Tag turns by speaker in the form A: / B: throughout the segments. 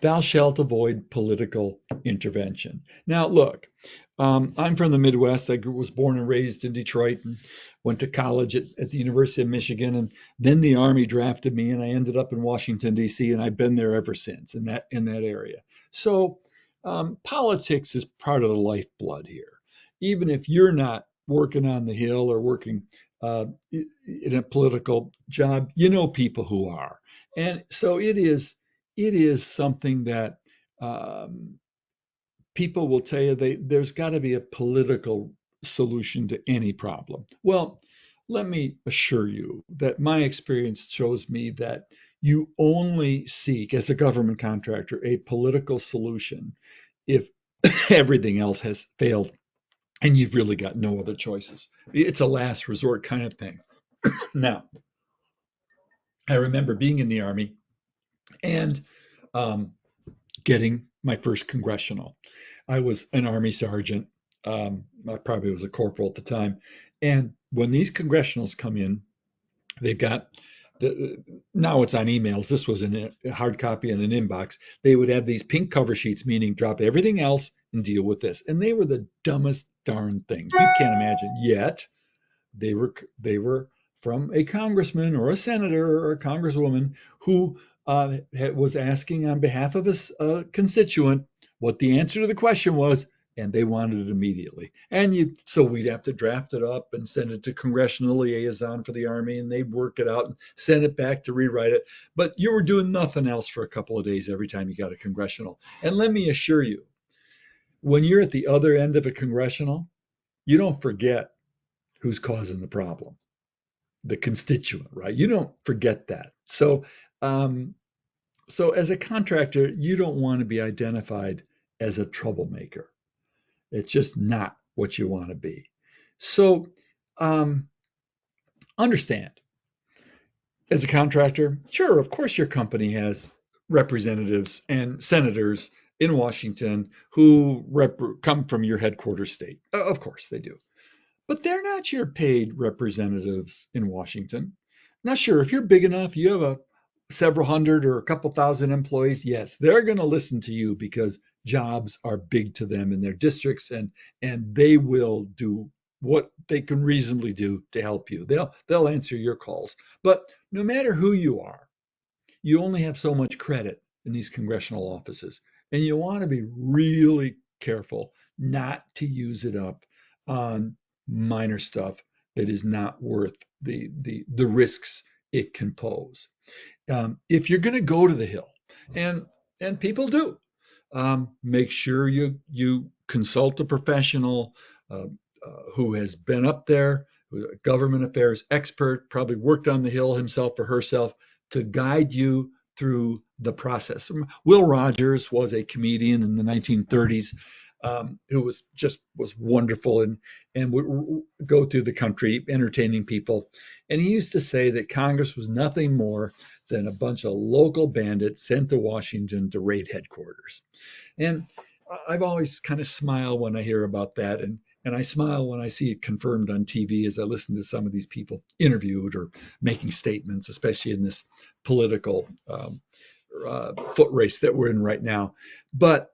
A: thou shalt avoid political intervention. Now, look, I'm from the Midwest. Was born and raised in Detroit and went to college at the University of Michigan. And then the Army drafted me, and I ended up in Washington, D.C., and I've been there ever since in that area. So politics is part of the lifeblood here. Even if you're not working on the Hill or working in a political job, you know people who are. And so it is something that um, people will tell you there's got to be a political solution to any problem. Well, let me assure you that my experience shows me that you only seek, as a government contractor, a political solution if everything else has failed and you've really got no other choices. It's a last resort kind of thing. Now, I remember being in the Army and um, getting my first congressional. I was an Army sergeant. I probably was a corporal at the time. And when these congressionals come in, they've got now it's on emails. This was in a hard copy in an inbox. They would have these pink cover sheets, meaning drop everything else and deal with this. And they were the dumbest darn things you can't imagine. Yet they were from a congressman or a senator or a congresswoman who was asking on behalf of a constituent what the answer to the question was, and they wanted it immediately. So we'd have to draft it up and send it to congressional liaison for the Army, and they'd work it out and send it back to rewrite it. But you were doing nothing else for a couple of days every time you got a congressional. And let me assure you, when you're at the other end of a congressional, you don't forget who's causing the problem, the constituent, right? You don't forget that. So as a contractor, you don't want to be identified as a troublemaker. It's just not what you want to be. So um, understand, as a contractor, sure, of course, your company has representatives and senators in Washington who come from your headquarters state. Of course, they do. But they're not your paid representatives in Washington. Not sure if you're big enough, you have several hundred or a couple thousand employees. Yes, they're going to listen to you because jobs are big to them in their districts, and they will do what they can reasonably do to help you. They'll answer your calls. But no matter who you are, you only have so much credit in these congressional offices, and you want to be really careful not to use it up on minor stuff that is not worth the risks it can pose. If you're going to go to the Hill, and people do, make sure you consult a professional who has been up there, who's a government affairs expert, probably worked on the Hill himself or herself, to guide you through the process. Will Rogers was a comedian in the 1930s who was wonderful and would go through the country entertaining people. And he used to say that Congress was nothing more than a bunch of local bandits sent to Washington to raid headquarters. And I've always kind of smiled when I hear about that. And I smile when I see it confirmed on TV as I listen to some of these people interviewed or making statements, especially in this political foot race that we're in right now. But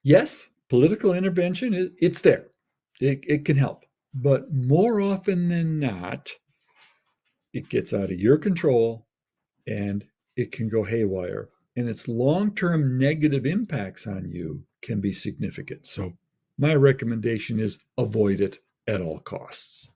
A: yes, political intervention, it's there. It can help. But more often than not, it gets out of your control and it can go haywire. And its long-term negative impacts on you can be significant. So my recommendation is avoid it at all costs.